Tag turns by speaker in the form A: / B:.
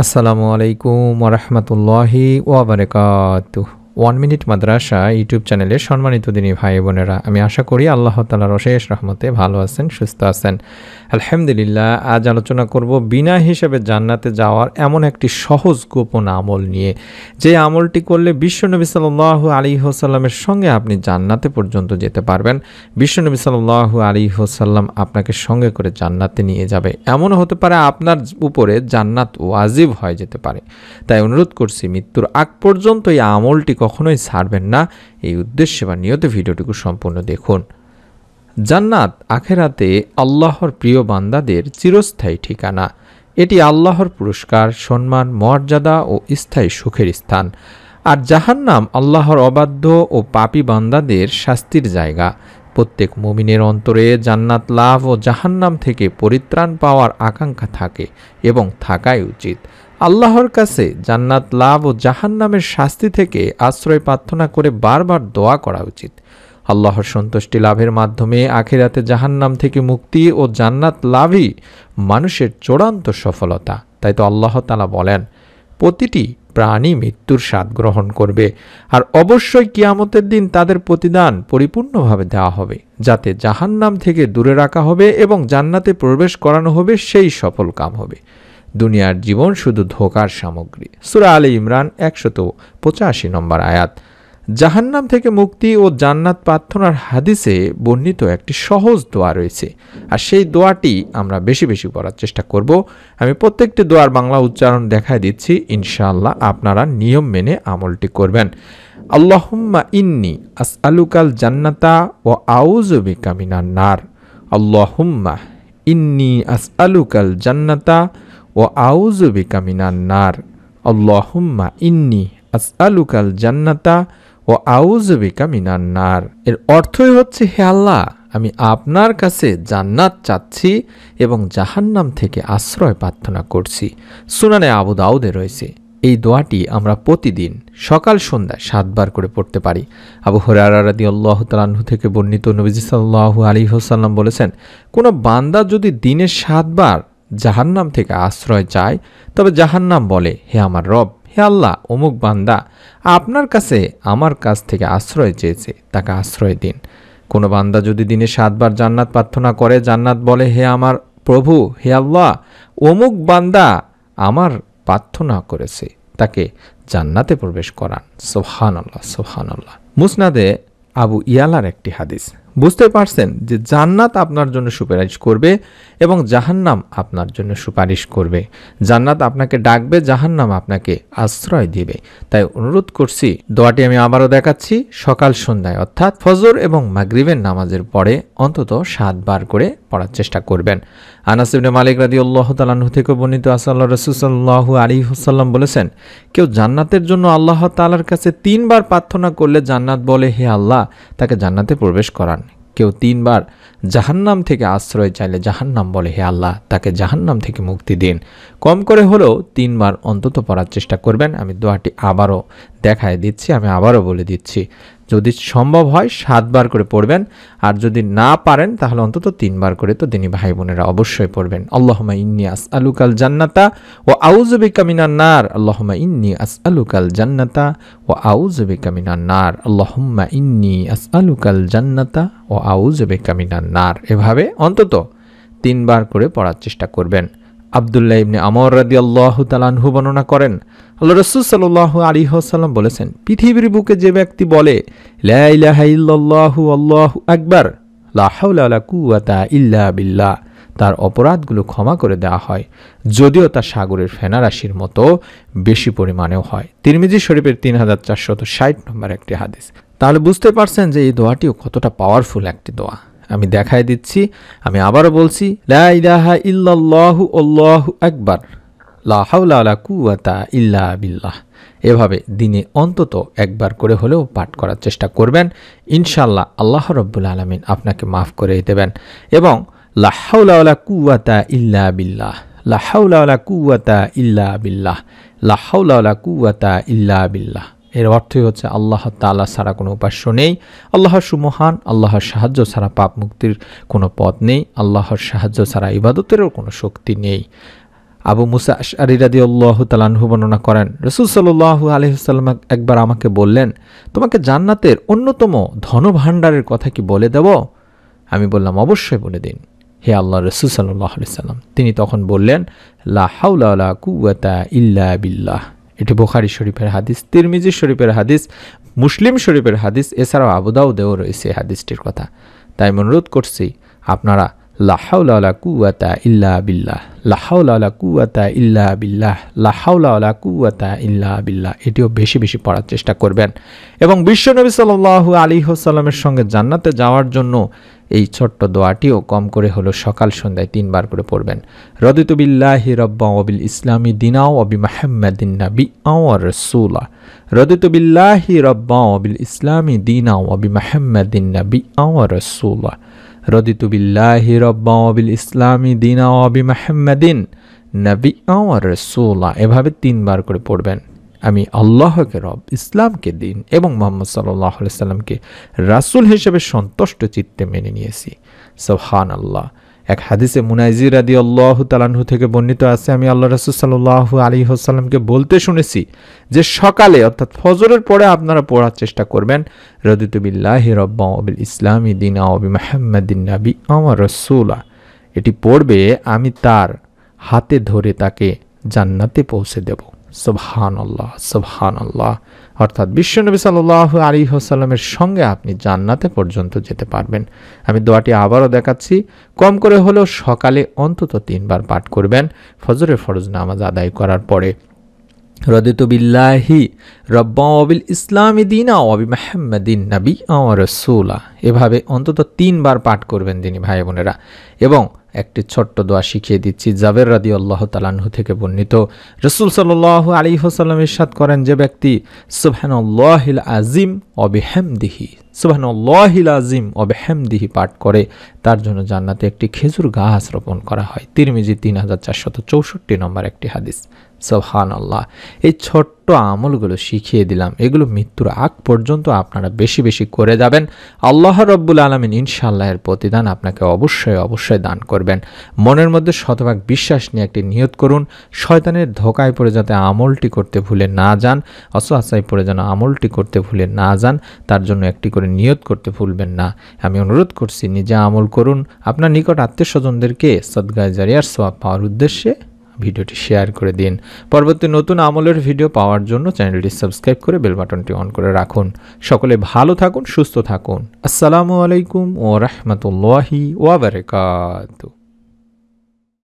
A: আসসালামু আলাইকুম ওয়া রাহমাতুল্লাহি ওয়া বারাকাতুহু। 1 মিনিট মাদ্রাসা ইউটিউব চ্যানেলের সম্মানিত দিনী ভাই বোনেরা, আমি আশা করি আল্লাহ তাআলার অশেষ রহমতে ভালো আছেন, সুস্থ আছেন। আলহামদুলিল্লাহ। আজ আলোচনা করব বিনা হিসাবে জান্নাতে যাওয়ার এমন একটি সহজ গোপন আমল নিয়ে, যে আমলটি করলে বিশ্বনবী সাল্লাল্লাহু আলাইহি ওয়াসাল্লামের সঙ্গে আপনি জান্নাতে পর্যন্ত যেতে পারবেন। বিশ্বনবী সাল্লাল্লাহু আলাইহি ওয়াসাল্লাম আপনাকে সঙ্গে করে জান্নাতে নিয়ে যাবে। এমনও হতে পারে আপনার উপরে জান্নাত ওয়াজিব হয়ে যেতে পারে। তাই অনুরোধ করছি, মৃত্যুর আগ পর্যন্ত এই আমলটি কখনোই ছাড়বেন না। এই উদ্দেশ্যে বা নিয়ত ভিডিওটুকু সম্পূর্ণ দেখুন। জান্নাত আখেরাতে আল্লাহর প্রিয় বান্দাদের চিরস্থায়ী ঠিকানা। এটি আল্লাহর পুরস্কার, সম্মান, মর্যাদা ও স্থায়ী সুখের স্থান। আর জাহান্নাম আল্লাহর অবাধ্য ও পাপী বান্দাদের শাস্তির জায়গা। প্রত্যেক মুমিনের অন্তরে জান্নাত লাভ ও জাহান্নাম থেকে পরিত্রাণ পাওয়ার আকাঙ্ক্ষা থাকে এবং থাকাই উচিত। আল্লাহর কাছে জান্নাত লাভ ও জাহান্নামের শাস্তি থেকে আশ্রয় প্রার্থনা করে বারবার দোয়া করা উচিত। আল্লাহর সন্তুষ্টি লাভের মাধ্যমে আখিরাতে জাহান্নাম থেকে মুক্তি ও জান্নাত লাভই মানুষের চূড়ান্ত সফলতা। তাই তো আল্লাহ তাআলা বলেন, প্রতিটি প্রাণী মৃত্যুর স্বাদ গ্রহণ করবে, আর অবশ্যই কিয়ামতের দিন তাদের প্রতিদান পরিপূর্ণভাবে দেওয়া হবে, যাতে জাহান্নাম থেকে দূরে রাখা হবে এবং জান্নাতে প্রবেশ করানো হবে, সেই সফল কাম হবে। দুনিয়ার জীবন শুধু ধোঁকার সামগ্রী। সূরা আলে ইমরান 185 নম্বর আয়াত। জাহান্নাম থেকে মুক্তি ও জান্নাত প্রার্থনার হাদিসে বর্ণিত একটি সহজ দোয়া রয়েছে, আর সেই দোয়াটি আমরা বেশি বেশি পড়ার চেষ্টা করব। আমি প্রত্যেকটি দোয়ার বাংলা উচ্চারণ দেখায় দিচ্ছি, ইনশাআল্লাহ আপনারা নিয়ম মেনে আমলটি করবেন। আল্লাহুম্মা ইন্নী আসআলুকাল জান্নাতা ওয়া আউযু বিকা মিনান নার। আল্লাহুম্মা ইন্নী আসআলুকাল জান্নাতা ওয়া আউযু বিকা মিনান নার। আল্লাহুম্মা ইন্নী আসআলুকাল জান্নাতা ও আউযু বিকা মিনান নার। এর অর্থই হচ্ছে, হে আল্লাহ, আমি আপনার কাছে জান্নাত চাচ্ছি এবং জাহান্নাম থেকে আশ্রয় প্রার্থনা করছি। সুনানে আবু দাউদে রয়েছে। এই দোয়াটি আমরা প্রতিদিন সকাল সন্ধ্যায় 7 বার করে পড়তে পারি। আবু হুরায়রা রাদিয়াল্লাহু তাআলা আনহু থেকে বর্ণিত, নবীজি সাল্লাল্লাহু আলাইহি ওয়াসাল্লাম বলেছেন, কোন বান্দা যদি দিনে 7 বার জাহান্নাম থেকে আশ্রয় চায়, তবে জাহান্নাম বলে, হে আমার রব, হে আল্লাহ, অমুক বান্দা আপনার কাছে আমার কাছ থেকে আশ্রয় চেয়েছে, তাকে আশ্রয় দিন। কোনো বান্দা যদি দিনে 7 বার জান্নাত প্রার্থনা করে, জান্নাত বলে, হে আমার প্রভু, হে আল্লাহ, অমুক বান্দা আমার প্রার্থনা করেছে, তাকে জান্নাতে প্রবেশ করান। সুবহানাল্লাহ, সুবহানাল্লাহ। মুসনাদে আবু ইয়ালার একটি হাদিস। বুঝতে পারছেন যে জান্নাত আপনার জন্য সুপারিশ করবে এবং জাহান্নাম আপনার জন্য সুপারিশ করবে। জান্নাত আপনাকে ডাকবে, জাহান্নাম আপনাকে আশ্রয় দিবে। তাই অনুরোধ করছি, দোয়াটি আমি আবারও দেখাচ্ছি। সকাল সন্ধ্যায় অর্থাৎ ফজর এবং মাগরিবের নামাজের পরে অন্তত 7 বার করে পড়ার চেষ্টা করবেন। আনাস ইবনে মালিক রাদিয়াল্লাহু তাআলা আনহু থেকে বর্ণিত, আল্লাহর রাসূল সাল্লাল্লাহু আলাইহি ওয়াসাল্লাম বলেছেন, কেউ জান্নাতের জন্য আল্লাহ তাআলার কাছে 3 বার প্রার্থনা করলে জান্নাত বলে, হে আল্লাহ, তাকে জান্নাতে প্রবেশ করান। কেউ 3 বার জাহান্নাম থেকে আশ্রয় চাইলে জাহান্নাম বলে, হে আল্লাহ, তাকে জাহান্নাম থেকে মুক্তি দিন। কম করে হলেও 3 বার অন্তত পড়ার চেষ্টা করবেন। আমি দোয়াটি আবারও দেখায় দিচ্ছি, আমি আবারও বলে দিচ্ছি। যদি সম্ভব হয় 7 বার করে পড়বেন, আর যদি না পারেন তাহলে অন্তত 3 বার করে তো দিনী ভাই বোনেরা অবশ্যই পড়বেন। আল্লাহুম্মা ইন্নী আসআলুকাল জান্নাতা ওয়া আউযু বিকা মিনান নার। আল্লাহুম্মা ইন্নী আসআলুকাল জান্নাতা ওয়া আউযু বিকা মিনান নার। আল্লাহুম্মা ইন্নী আসআলুকাল জান্নাতা ওয়া আউযু বিকা মিনান নার। এভাবে অন্তত 3 বার করে পড়ার চেষ্টা করবেন। আব্দুল্লাহ ইবনে আমর রাদিয়াল্লাহু তাআলা আনহু বর্ণনা করেন, আল্লাহর রাসূল সাল্লাল্লাহু আলাইহি ওয়াসাল্লাম বলেছেন, পৃথিবীর বুকে যে ব্যক্তি বলে, লা ইলাহা ইল্লাল্লাহু আল্লাহু আকবার, লা হাওলা ওয়ালা কুওয়াতা ইল্লা বিল্লাহ, তার অপরাধগুলো ক্ষমা করে দেওয়া হয়, যদিও তা সাগরের ফেনারাশির মতো বেশি পরিমাণেও হয়। তিরমিজি শরীফের 3460 নম্বর একটি হাদিস। তাহলে বুঝতে পারছেন যে এই দোয়াটিও কতটা পাওয়ারফুল একটি দোয়া। আমি দেখায় দিচ্ছি, আমি আবারও বলছি, লা ইলাহা ইল্লাল্লাহু আল্লাহু আকবার, লা হাওলা ওয়ালা কুওয়াতা ইল্লা বিল্লাহ। এভাবে দিনে অন্তত 1 বার করে হলেও পাঠ করার চেষ্টা করবেন। ইনশাআল্লাহ আল্লাহ রাব্বুল আলামিন আপনাকে মাফ করে দেবেন। এবং লা হাওলা ওয়ালা কুওয়াতা ইল্লা বিল্লাহ, লা হাওলা ওয়ালা কুওয়াতা ইল্লা বিল্লাহ, লা হাওলা ওয়ালা কুওয়াতা ইল্লা বিল্লাহ। এর অর্থই হচ্ছে, আল্লাহ তাআলা ছাড়া কোনো উপাস্য নেই, আল্লাহর সুমহান, আল্লাহর সাহায্য ছাড়া পাপ মুক্তির কোনো পথ নেই, আল্লাহর সাহায্য ছাড়া ইবাদতেরও কোনো শক্তি নেই। আবু মুসা আশআরী রাদিয়াল্লাহু তাআলা আনহু বর্ণনা করেন, রাসূল সাল্লাল্লাহু আলাইহি ওয়াসাল্লাম একবার আমাকে বললেন, তোমাকে জান্নাতের অন্যতম ধনভাণ্ডারের কথা কি বলে দেব? আমি বললাম, অবশ্যই বলে দিন হে আল্লাহর রাসূল সাল্লাল্লাহু আলাইহি ওয়াসাল্লাম। তিনি তখন বললেন, লা হাওলা ওয়ালা কুওয়াতা ইল্লা বিল্লাহ। এটি বুখারী শরীফের হাদিস, তিরমিজি শরীফের হাদিস, মুসলিম শরীফের হাদিস, এছাড়াও আবু দাউদেও রয়েছে হাদিসটির কথা। তাই অনুরোধ করছি আপনারা লা হাওলা ওয়ালা কুওয়াতা ইল্লা বিল্লাহ, লা হাওলা ওয়ালা কুওয়াতা ইল্লা বিল্লাহ, লা হাওলা ওয়ালা কুওয়াতা ইল্লা বিল্লাহ এটিও বেশি বেশি পড়ার চেষ্টা করবেন। এবং বিশ্বনবী সাল্লাল্লাহু আলাইহি ওয়াসাল্লামের সঙ্গে জান্নাতে যাওয়ার জন্য এই ছোট্ট দোয়াটিও কম করে হলো সকাল সন্ধ্যায় 3 বার করে পড়বেন। রদিতু বিল্লাহি রাব্বান ওয়া বিল ইসলামি দীনাও ওয়া বিমুহাম্মাদিন নাবিয়্যান ওয়া রাসূলা। রদিতু বিল্লাহি রাব্বান ওয়া বিল ইসলামি দীনাও ওয়া বিমুহাম্মাদিন নাবিয়্যান ওয়া রাসূলা। রদিতু বিল্লাহি রাব্বান ওয়া বিল ইসলামি দীনাও ওয়া বিমুহাম্মাদিন নাবিয়্যান ওয়া রাসূলা। এভাবে 3 বার করে পড়বেন। আমি আল্লাহকে রব, ইসলামকে দিন এবং মুহাম্মদ সাল্লাল্লাহু আলাইহি সাল্লামকে রাসূল হিসেবে সন্তুষ্ট চিত্তে মেনে নিয়েছি। সুবহানাল্লাহ। এক হাদিসে মুনাইজি রাদিয়াল্লাহু তাআলা আনহু থেকে বর্ণিত আছে, আমি আল্লাহ রাসূল সাল্লাল্লাহু আলাইহি ওয়াসাল্লামকে বলতে শুনেছি যে সকালে অর্থাৎ ফজরের পরে আপনারা পড়ার চেষ্টা করবেন, রাদিতু বিল্লাহি রাব্বান ওয়া বিল ইসলামি দীনান ওয়া বিমুহাম্মাদিন নাবিয়্যান ওয়া রাসূলা। এটি পড়বে আমি তার হাতে ধরে তাকে জান্নাতে পৌঁছে দেব। সুবহানাল্লাহ, সুবহানাল্লাহ। অর্থাৎ বিশ্বনবী সাল্লাল্লাহু আলাইহি ওয়াসাল্লামের সঙ্গে আপনি জান্নাতে পর্যন্ত যেতে পারবেন। আমি দোয়াটি আবারও দেখাচ্ছি, কম করে হলেও সকালে অন্তত 3 বার পাঠ করবেন ফজরের ফরজ নামাজ আদায় করার পরে। রদিতু বিল্লাহি রাব্বান ওয়া বিল ইসলামি দীনান ওয়া বিমুহাম্মাদিন নাবিয়্যান ওয়া রাসূলা। এভাবে অন্তত 3 বার পাঠ করবেন দিনী ভাই বোনেরা। এবং একটি ছোট্ট দোয়া শিখিয়ে দিচ্ছি, জাবের রাদিয়াল্লাহু তাআলা আনহু থেকে বর্ণিত, রাসূল সাল্লাল্লাহু আলাইহি ওয়াসাল্লাম ইরশাদ করেন, যে ব্যক্তি সুবহানাল্লাহিল আযীম ওয়া বিহামদিহি, সুবহানাল্লাহিল আযীম ওয়া বিহামদিহি পাঠ করে তার জন্য জান্নাতে একটি খেজুর গাছ রোপণ করা হয়। তিরমিজি 3464 নম্বর একটি হাদিস। সুবহানাল্লাহ। এই ছোট্ট আমলগুলো শিখিয়ে দিলাম, এগুলো মৃত্যুর আগ পর্যন্ত আপনারা বেশি বেশি করে যাবেন। আল্লাহ রাব্বুল আলামিন ইনশাআল্লাহ এর প্রতিদান আপনাকে অবশ্যই অবশ্যই দান করবেন। মনের মধ্যে শতভাগ বিশ্বাস নিয়ে একটি নিয়ত করুন, শয়তানের ধোকায় পড়ে যাতে আমলটি করতে ভুলে না যান, অসহায় পড়ে যেন আমলটি করতে ভুলে না যান, তার জন্য একটি করে নিয়ত করতে ভুলবেন না। আমি অনুরোধ করছি নিজে আমল করুন, আপনার নিকট আত্মীয় স্বজনদেরকে সদকায়ে জারিয়ার সওয়াব পাওয়ার উদ্দেশ্যে ভিডিওটি শেয়ার করে দিন। পরবর্তী নতুন আমলের ভিডিও পাওয়ার জন্য চ্যানেলটি সাবস্ক্রাইব করে বেল বাটনটি অন করে রাখুন। সকলে ভালো থাকুন, সুস্থ থাকুন। আসসালামু আলাইকুম ওয়া রাহমাতুল্লাহি ওয়া বারাকাতুহু।